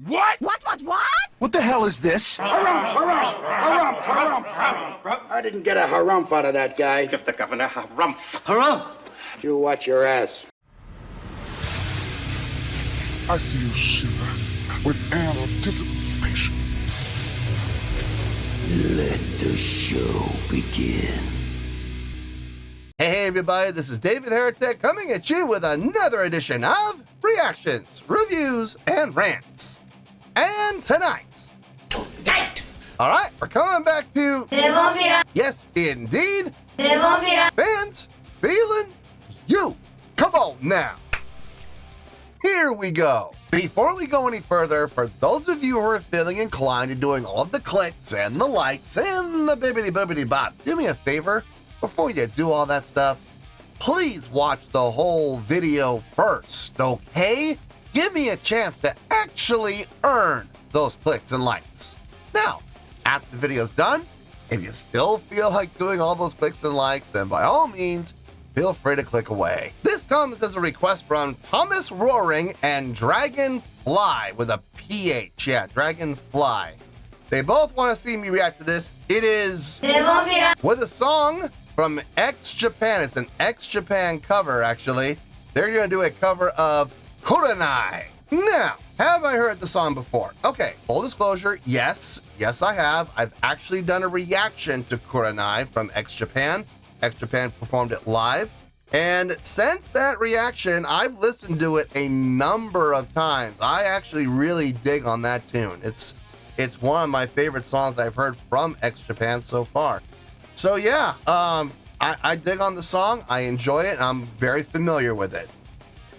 What? What? What the hell is this? Harumph. I didn't get a harumph out of that guy. Give the governor harumph. Harumph. You watch your ass. I see you shiver with anticipation. Let the show begin. Hey everybody, this is David Heretic coming at you with another edition of Reactions, Reviews, and Rants. And tonight, alright, we're coming back to Nemophila. yes, indeed, Nemophila. fans feeling you. Come on now. Here we go. Before we go any further, for those of you who are feeling inclined to doing all of the clicks and the likes and the bibbity-bobbity bop, do me a favor. Before you do all that stuff, please watch the whole video first, okay? Give me a chance to actually earn those clicks and likes. Now, after the video's done, if you still feel like doing all those clicks and likes, then by all means, feel free to click away. This comes as a request from Thomas Roaring and Dragonfly with a PH. Yeah, Dragonfly. They both want to see me react to this. It is Nemophila. with a song from X Japan. It's an X Japan cover, actually. They're going to do a cover of Kurenai. Now, have I heard the song before? Okay, full disclosure, yes, I have. I've actually done a reaction to Kurenai from X Japan. X Japan performed it live. And since that reaction, I've listened to it a number of times. I actually really dig on that tune. It's one of my favorite songs that I've heard from X Japan so far. So yeah, I dig on the song, I enjoy it, and I'm very familiar with it.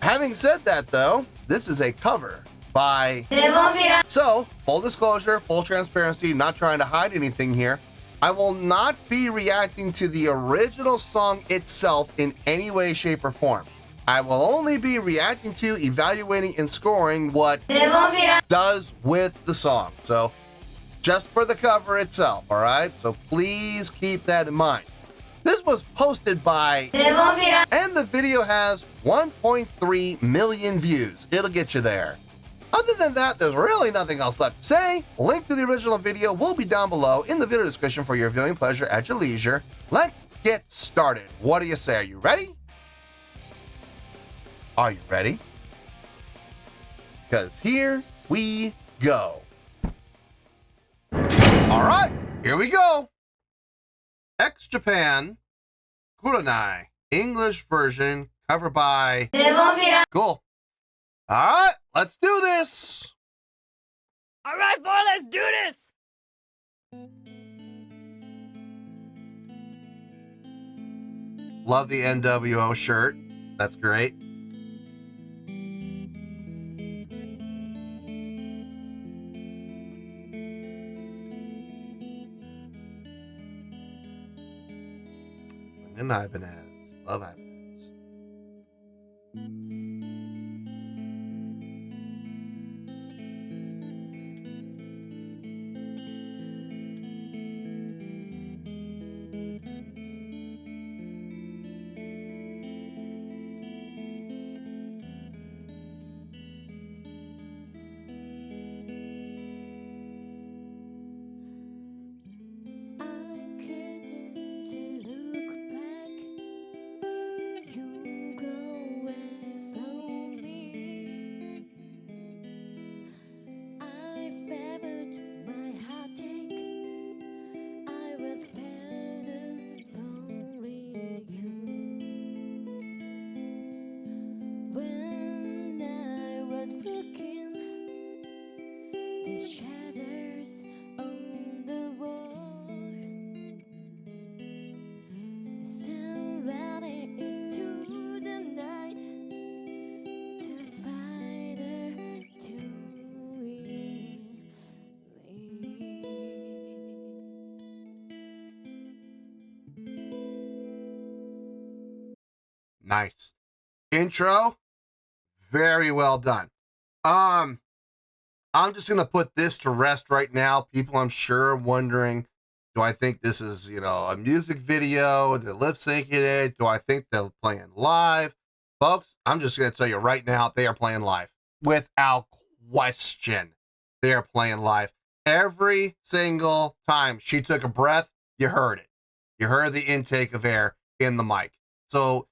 Having said that though, this is a cover by Nemophila. So, full disclosure, full transparency, not trying to hide anything here. I will not be reacting to the original song itself in any way, shape, or form. I will only be reacting to, evaluating, and scoring what Nemophila. does with the song. So, just for the cover itself, all right? So please keep that in mind. This was posted by Nemophila. and the video has 1.3 million views. It'll get you there. Other than that, there's really nothing else left to say. Link to the original video will be down below in the video description for your viewing pleasure at your leisure. Let's get started. What do you say? Are you ready? Are you ready? Because here we go. All right, here we go. X Japan, Kurenai, English version, covered by Nemophila. Cool. All right, let's do this. All right, boy, let's do this. Love the NWO shirt. That's great. And Ibanez. Love Ibanez. Shadows on the wall, surrounding into the night to find her doing me. Nice. Intro, very well done. I'm just going to put this to rest right now. People, I'm sure, wondering, do I think this is, a music video? They're lip syncing it? Do I think they're playing live? Folks, I'm just going to tell you right now, they are playing live. Without question. they are playing live. Every single time she took a breath, you heard it. You heard the intake of air in the mic. So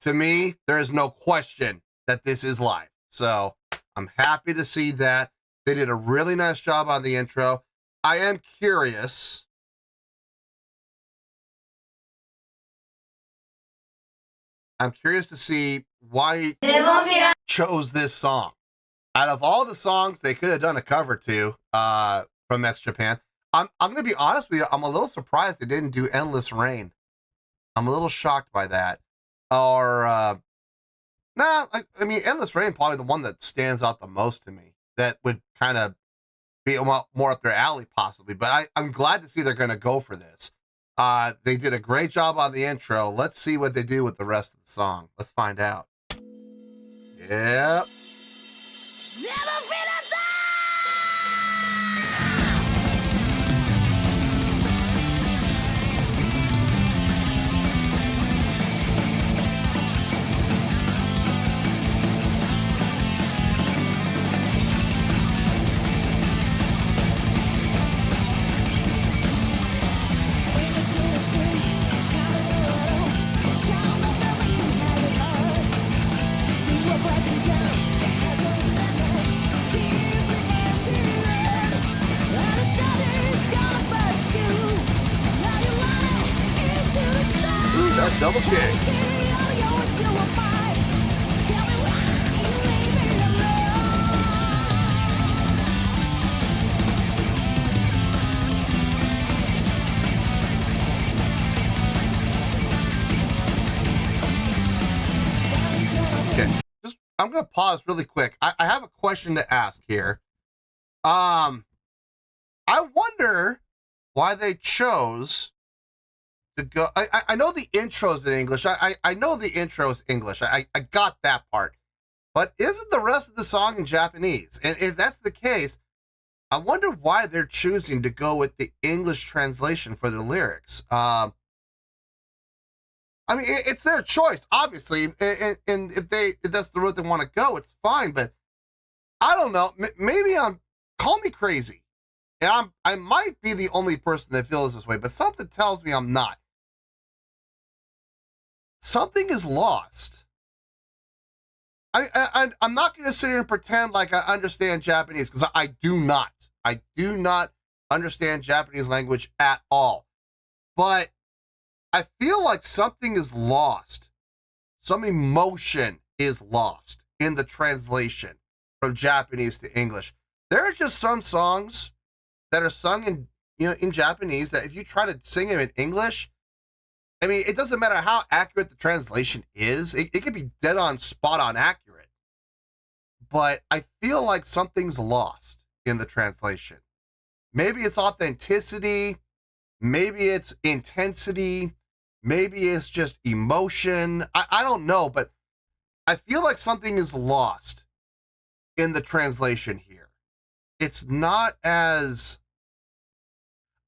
to me, there is no question that this is live. So I'm happy to see that. They did a really nice job on the intro. I am curious. I'm curious to see why he chose this song. Out of all the songs they could have done a cover to from X Japan, I'm going to be honest with you. I'm a little surprised they didn't do Endless Rain. I'm a little shocked by that. Or, I mean, Endless Rain probably the one that stands out the most to me. That would kind of be more up their alley, possibly. But I'm glad to see they're going to go for this. They did a great job on the intro. Let's see what they do with the rest of the song. Let's find out. Yep. That double kick. Okay, I'm gonna pause really quick. I have a question to ask here. I wonder why they chose to go. I know the intro's in English. I know the intro's English. I got that part. But isn't the rest of the song in Japanese? And if that's the case, I wonder why they're choosing to go with the English translation for the lyrics. I mean, it's their choice, obviously. And if that's the route they want to go, it's fine. But I don't know. Maybe call me crazy. And I might be the only person that feels this way, but something tells me I'm not. Something is lost. I'm not going to sit here and pretend like I understand Japanese, because I do not. I do not understand Japanese language at all. But I feel like something is lost. Some emotion is lost in the translation from Japanese to English. There are just some songs that are sung in Japanese that if you try to sing them in English, I mean, it doesn't matter how accurate the translation is. It could be dead on, spot on accurate. But I feel like something's lost in the translation. Maybe it's authenticity. Maybe it's intensity. Maybe it's just emotion. I don't know, but I feel like something is lost in the translation here. It's not as,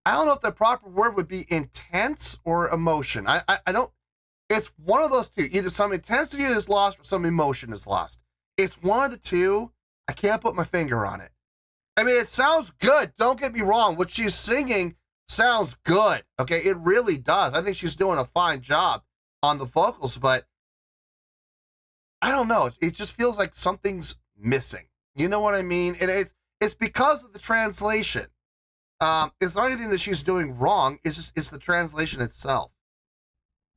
I don't know if the proper word would be intense or emotion. I don't, it's one of those two. Either some intensity is lost or some emotion is lost. It's one of the two. I can't put my finger on it. I mean, it sounds good. Don't get me wrong. What she's singing sounds good. Okay, it really does. I think she's doing a fine job on the vocals, but I don't know. It just feels like something's missing. You know what I mean? And it's because of the translation. It's not anything that she's doing wrong. It's the translation itself.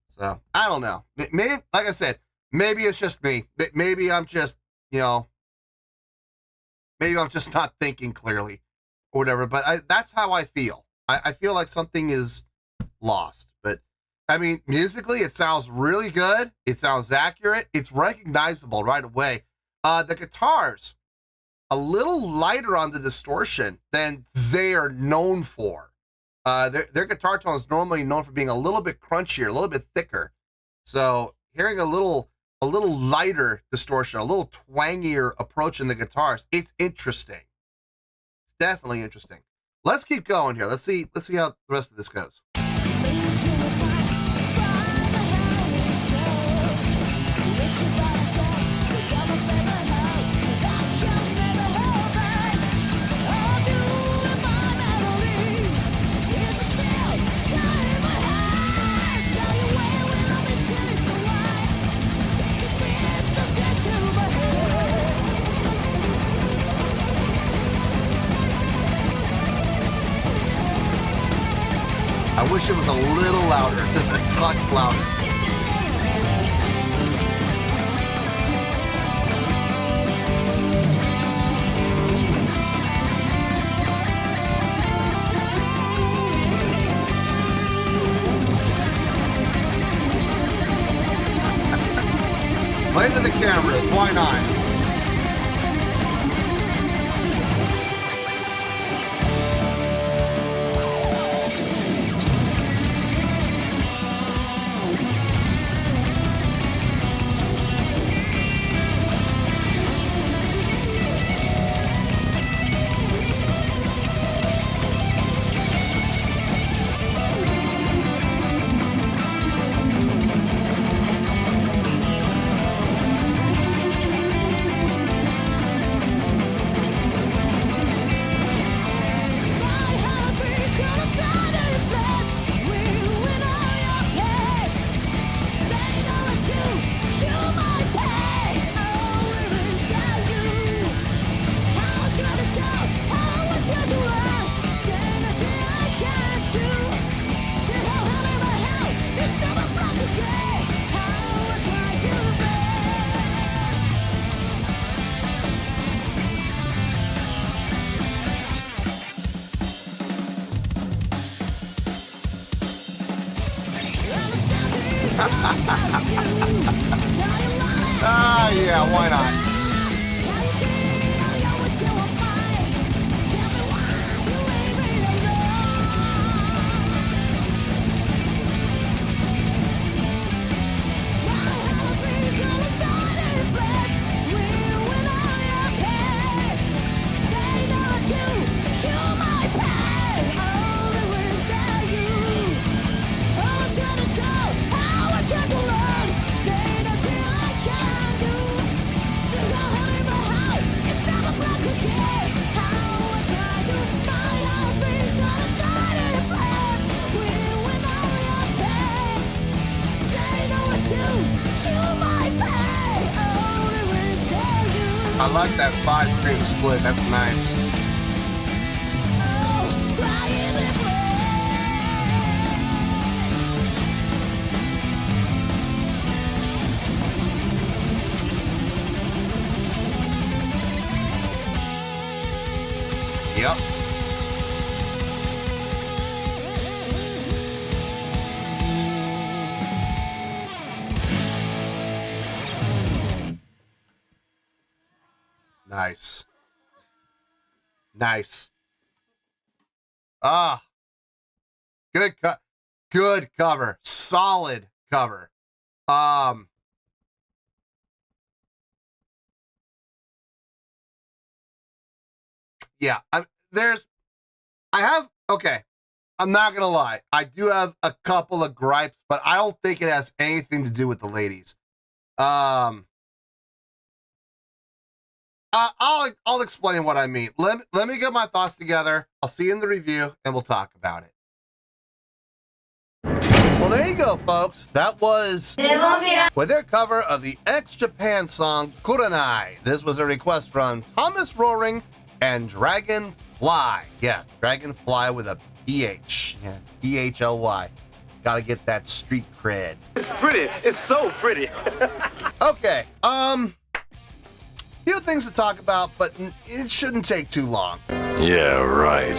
So I don't know. Maybe, like I said, maybe it's just me. Maybe I'm just, maybe I'm just not thinking clearly or whatever. But that's how I feel. I feel like something is lost. But I mean, musically, it sounds really good. It sounds accurate. It's recognizable right away. The guitars, a little lighter on the distortion than they are known for. Their guitar tone is normally known for being a little bit crunchier, a little bit thicker. So hearing a little lighter distortion, a little twangier approach in the guitars, it's interesting. It's definitely interesting. Let's keep going here. Let's see how the rest of this goes. I wish it was a little louder, just a touch louder. Play to the cameras, why not? Yeah, why not? I like that 5-string split, that's nice. Yep. Nice. Nice. Ah. Good cover. Solid cover. Yeah, okay, I'm not gonna lie. I do have a couple of gripes, but I don't think it has anything to do with the ladies. I'll explain what I mean. Let me get my thoughts together. I'll see you in the review, and we'll talk about it. Well, there you go, folks. That was Nemophila with their cover of the Japan song Kurenai. This was a request from Thomas Roaring and Dragonfly. Yeah, Dragonfly with a PH. Yeah, PHLY. Gotta get that street cred. It's pretty. It's so pretty. Okay, few things to talk about, but it shouldn't take too long. Yeah, right.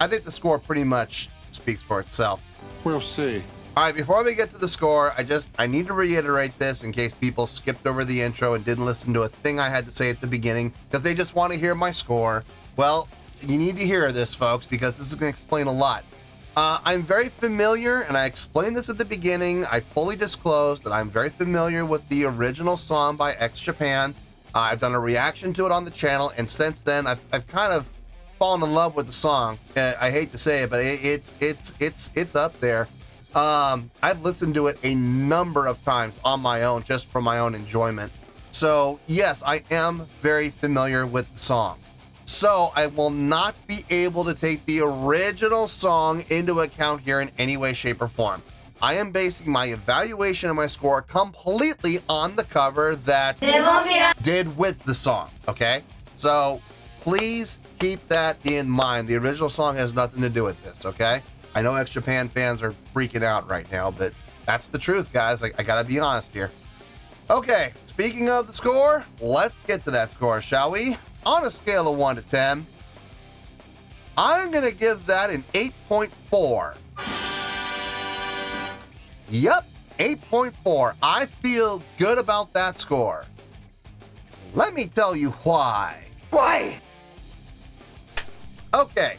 I think the score pretty much speaks for itself. We'll see. All right, before we get to the score, I need to reiterate this in case people skipped over the intro and didn't listen to a thing I had to say at the beginning because they just want to hear my score. Well, you need to hear this, folks, because this is going to explain a lot. I'm very familiar, and I explained this at the beginning. I fully disclosed that I'm very familiar with the original song by Japan. I've done a reaction to it on the channel, and since then, I've kind of fallen in love with the song. I hate to say it, but it's up there. I've listened to it a number of times on my own, just for my own enjoyment. So yes, I am very familiar with the song. So I will not be able to take the original song into account here in any way, shape, or form. I am basing my evaluation of my score completely on the cover that Nemophila did with the song, okay? So please keep that in mind. The original song has nothing to do with this, okay? I know ex-Japan fans are freaking out right now, but that's the truth, guys. I gotta be honest here. Okay, speaking of the score, let's get to that score, shall we? On a scale of 1 to 10, I'm gonna give that an 8.4. Yep, 8.4. I feel good about that score. Let me tell you why. Why? Okay,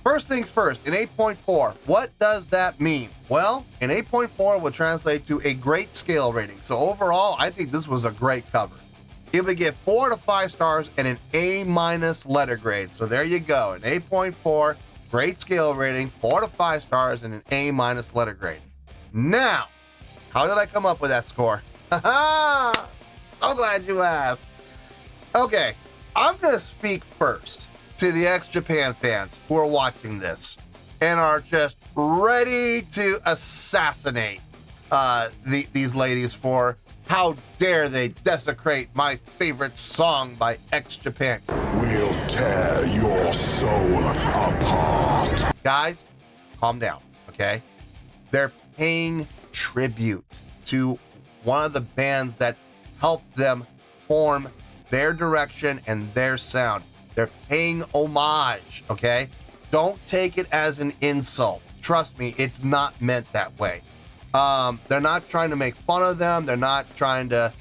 first things first, an 8.4. What does that mean? Well, an 8.4 would translate to a great scale rating. So overall, I think this was a great cover. It would get 4 to 5 stars and an A- letter grade. So there you go, an 8.4, great scale rating, 4 to 5 stars and an A- letter grade. Now, how did I come up with that score? Haha! So glad you asked. Okay, I'm gonna speak first to the ex-Japan fans who are watching this and are just ready to assassinate these ladies for how dare they desecrate my favorite song by ex-Japan. We'll tear your soul apart. Guys, calm down, okay? They're paying tribute to one of the bands that helped them form their direction and their sound. They're paying homage, okay? Don't take it as an insult. Trust me, it's not meant that way. They're not trying to make fun of them. They're not trying to,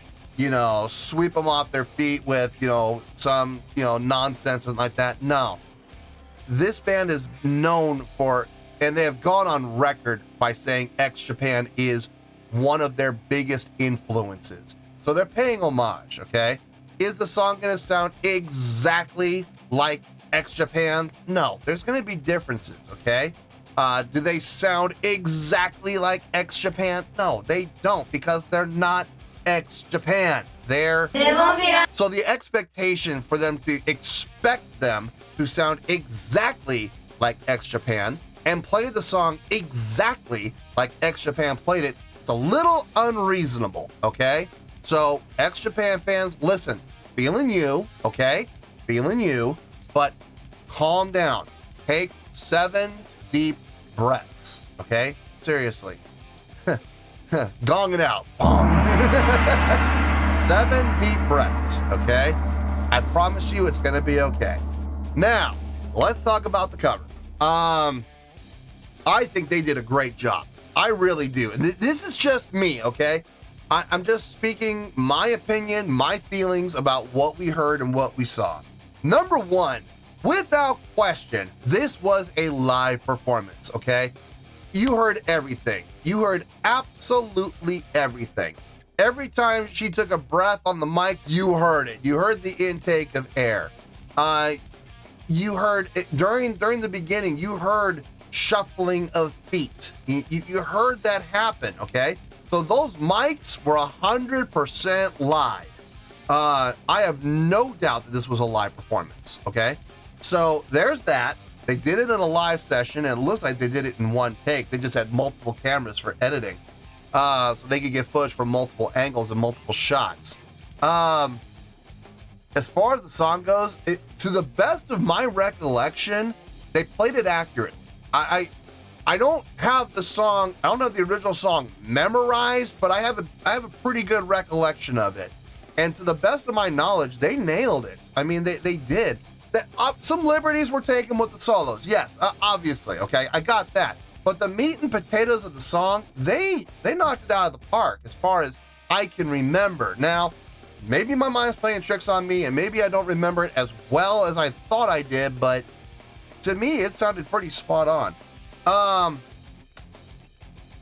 sweep them off their feet with, some, nonsense and like that. No. This band is known for, and they have gone on record by saying ex-Japan is one of their biggest influences. So they're paying homage, okay? Is the song going to sound exactly like ex-Japan's? No, there's going to be differences, okay? Do they sound exactly like ex-Japan? No, they don't, because they're not ex-Japan. They're... So the expectation for them to expect them to sound exactly like ex-Japan and play the song exactly like ex-Japan played it, it's a little unreasonable, okay? So ex-Japan fans, listen, feeling you, okay? Feeling you, but calm down. Take 7 deep breaths, okay? Seriously. Gong it out. Bong. 7 deep breaths, okay? I promise you it's gonna be okay. Now, let's talk about the cover. I think they did a great job. I really do. This is just me, okay? I'm just speaking my opinion, my feelings about what we heard and what we saw. Number one, without question, this was a live performance, okay? You heard everything. You heard absolutely everything. Every time she took a breath on the mic, you heard it. You heard the intake of air. You heard it during the beginning, you heard shuffling of feet. You heard that happen, okay? So those mics were 100% live. I have no doubt that this was a live performance, okay? So there's that. They did it in a live session, and it looks like they did it in one take. They just had multiple cameras for editing, so they could get footage from multiple angles and multiple shots. As far as the song goes, to the best of my recollection, they played it accurately. I don't have the song, I don't have the original song memorized, but I have a pretty good recollection of it. And to the best of my knowledge, they nailed it. I mean, they did. Some liberties were taken with the solos, yes, obviously, okay, I got that. But the meat and potatoes of the song, they knocked it out of the park as far as I can remember. Now, maybe my mind's playing tricks on me, and maybe I don't remember it as well as I thought I did, but to me, it sounded pretty spot on.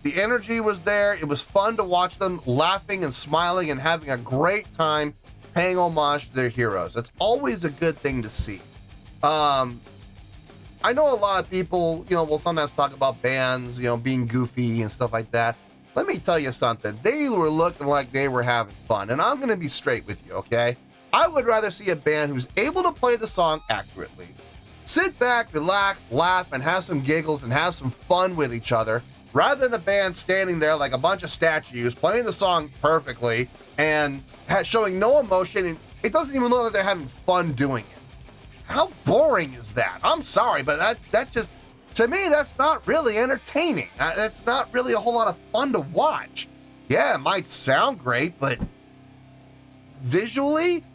The energy was there. It was fun to watch them laughing and smiling and having a great time paying homage to their heroes. That's always a good thing to see. I know a lot of people, will sometimes talk about bands, being goofy and stuff like that. Let me tell you something. They were looking like they were having fun, and I'm going to be straight with you, okay? I would rather see a band who's able to play the song accurately, sit back, relax, laugh, and have some giggles and have some fun with each other, rather than a band standing there like a bunch of statues playing the song perfectly and showing no emotion, and it doesn't even look like they're having fun doing it. How boring is that? I'm sorry, but that just, To me, that's not really entertaining. That's not really a whole lot of fun to watch. Yeah, it might sound great, but visually,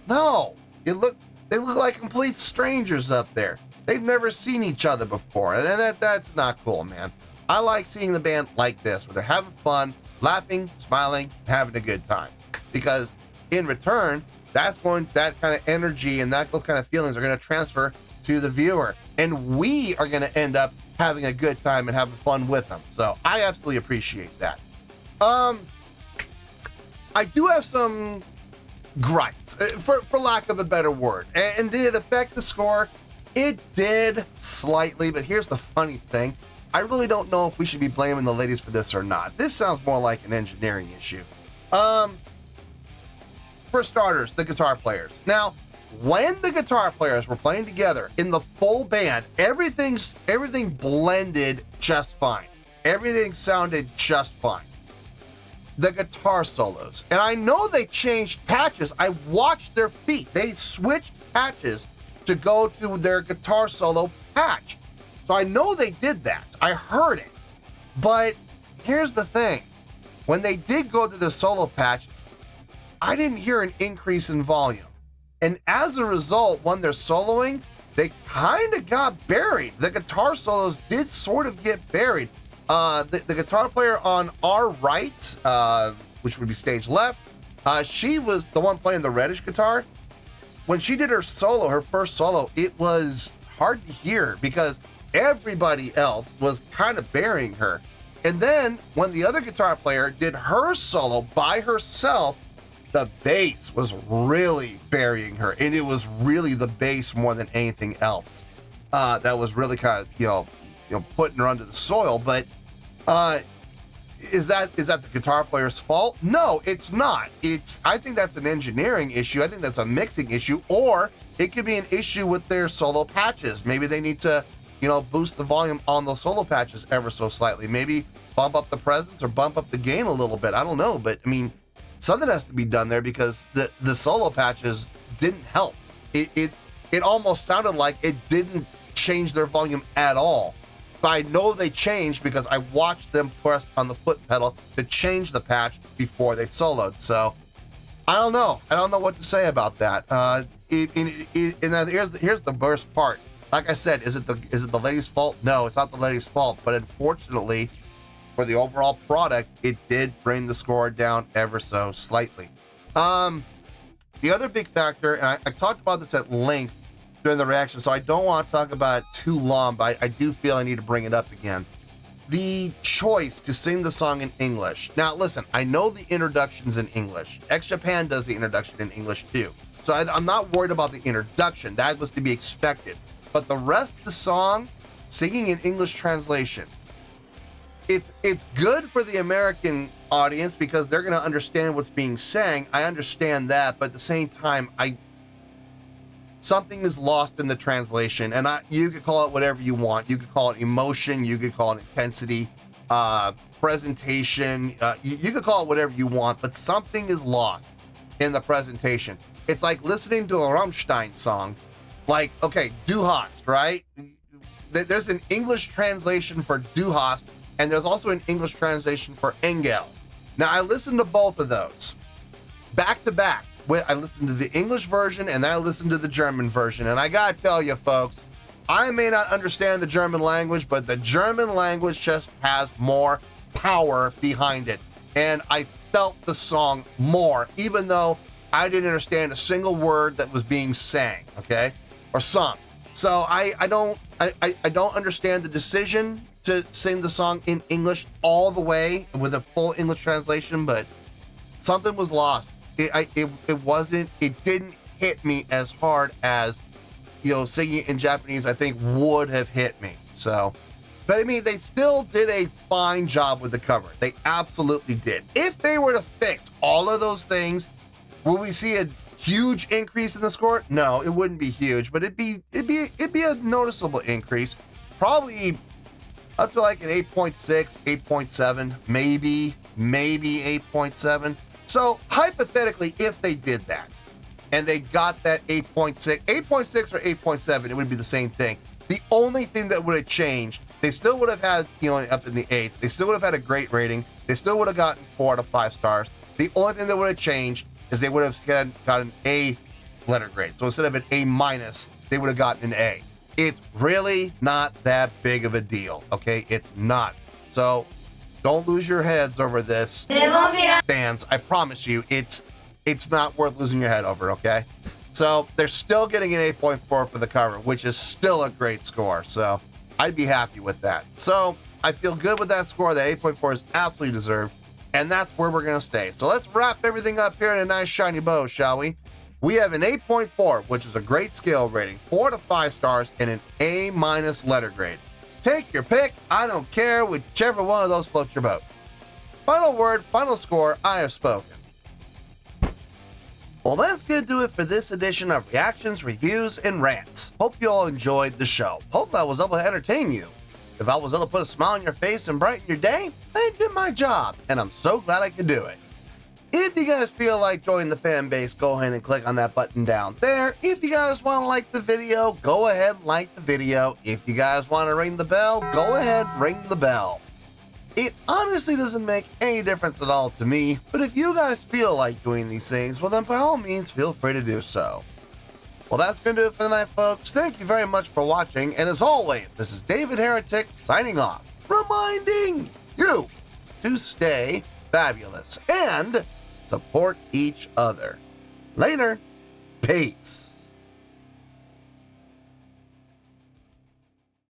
no. They look like complete strangers up there. They've never seen each other before, and that's not cool, man. I like seeing the band like this, where they're having fun, laughing, smiling, having a good time. Because in return, that kind of energy and those kind of feelings are going to transfer to the viewer, and we are going to end up having a good time and having fun with them. So I absolutely appreciate that. I do have some gripes, for lack of a better word. And did it affect the score? It did slightly, but here's the funny thing. I really don't know if we should be blaming the ladies for this or not. This sounds more like an engineering issue. For starters, the guitar players. Now, when the guitar players were playing together in the full band, everything blended just fine. Everything sounded just fine. The guitar solos, and I know they changed patches. I watched their feet. They switched patches to go to their guitar solo patch. So I know they did that. I heard it. But here's the thing. When they did go to the solo patch, I didn't hear an increase in volume. And as a result, when they're soloing, they kind of got buried. The guitar solos did sort of get buried. The guitar player on our right, which would be stage left, she was the one playing the reddish guitar. When she did her solo, her first solo, it was hard to hear because everybody else was kind of burying her. And then when the other guitar player did her solo by herself, the bass was really burying her, and it was really the bass more than anything else. That was really kind of, putting her under the soil. But is that the guitar player's fault? No, it's not. I think that's an engineering issue. I think that's a mixing issue, or it could be an issue with their solo patches. Maybe they need to, boost the volume on those solo patches ever so slightly. Maybe bump up the presence or bump up the gain a little bit. I don't know, but I mean, something has to be done there because the solo patches didn't help. It almost sounded like it didn't change their volume at all. But I know they changed because I watched them press on the foot pedal to change the patch before they soloed. So I don't know. I don't know what to say about that. And here's the worst part. Like I said, is it the lady's fault? No, it's not the lady's fault. But unfortunately, for the overall product, it did bring the score down ever so slightly. The other big factor, and I talked about this at length during the reaction, so I don't want to talk about it too long, but I do feel I need to bring it up again. The choice to sing the song in English. Now, listen, I know the introduction's in English. X Japan does the introduction in English too. So I'm not worried about the introduction. That was to be expected. But the rest of the song, singing in English translation, it's good for the American audience because they're going to understand what's being sang. I understand that, but at the same time, something is lost in the translation, and you could call it whatever you want. You could call it emotion, you could call it intensity, presentation, you could call it whatever you want, but something is lost in the presentation. It's like listening to a Rammstein song, like, okay, Du hast, right? There's an English translation for Du hast, and there's also an English translation for Engel. Now, I listened to both of those back to back. I listened to the English version and then I listened to the German version. And I gotta tell you, folks, I may not understand the German language, but the German language just has more power behind it. And I felt the song more, even though I didn't understand a single word that was being sang, okay, or sung. So I don't understand the decision to sing the song in English all the way with a full English translation, but something was lost. It didn't hit me as hard as, singing in Japanese, I think would have hit me. So, but I mean, they still did a fine job with the cover. They absolutely did. If they were to fix all of those things, will we see a huge increase in the score? No, it wouldn't be huge, but it'd be a noticeable increase. Probably up to like an 8.6, 8.7, maybe 8.7. So hypothetically, if they did that and they got that 8.6 or 8.7, it would be the same thing. The only thing that would have changed, they still would have had, up in the 8s. They still would have had a great rating. They still would have gotten 4 out of 5 stars. The only thing that would have changed is they would have got an A letter grade. So instead of an A minus, they would have gotten an A. It's really not that big of a deal, okay? It's not. So don't lose your heads over this. Fans, I promise you, it's not worth losing your head over, okay? So they're still getting an 8.4 for the cover, which is still a great score. So I'd be happy with that. So I feel good with that score. That 8.4 is absolutely deserved. And that's where we're going to stay. So let's wrap everything up here in a nice shiny bow, shall we? We have an 8.4, which is a great scale rating, 4 to 5 stars, and an A- letter grade. Take your pick. I don't care, whichever one of those floats your boat. Final word, final score, I have spoken. Well, that's going to do it for this edition of Reactions, Reviews, and Rants. Hope you all enjoyed the show. Hopefully I was able to entertain you. If I was able to put a smile on your face and brighten your day, I did my job, and I'm so glad I could do it. If you guys feel like joining the fan base, go ahead and click on that button down there. If you guys want to like the video, go ahead and like the video. If you guys want to ring the bell, go ahead and ring the bell. It honestly doesn't make any difference at all to me, but if you guys feel like doing these things, well then by all means feel free to do so. Well, that's going to do it for the night, folks. Thank you very much for watching, and as always, this is David Heretic signing off, reminding you to stay fabulous and support each other. Later. Peace.